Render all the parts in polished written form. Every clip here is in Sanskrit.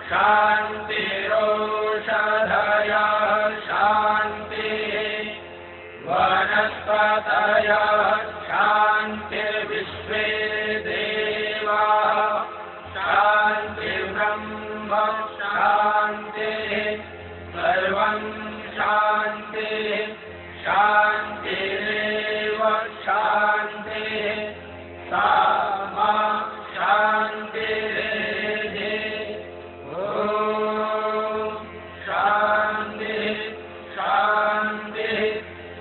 शान्तिरोषधयः शान्तिः वनस्पतयः शान्तिर्विश्वे देवाः शान्तिर्ब्रह्म शान्तिः सर्वं शान्तिः शान्तिरेव शान्तिः सा मा शान्तिरेधि ॐ शान्तिः शान्तिः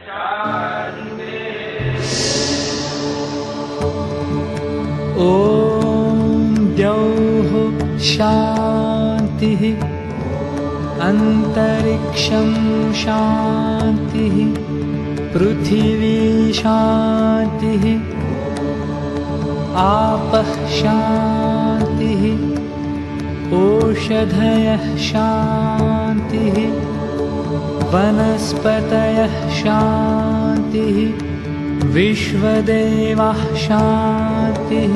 शान्तिः। ॐ द्यौः शान्तिः अन्तरिक्षं शान्तिः पृथिवी शान्तिः आपः शान्तिः ओषधयः शान्तिः वनस्पतयः शान्तिः विश्वदेवः शान्तिः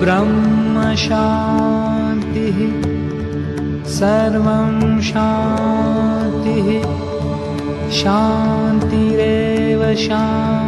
ब्रह्म शान्तिः सर्वं शान्तिः शान्तिरेव शान्तिः।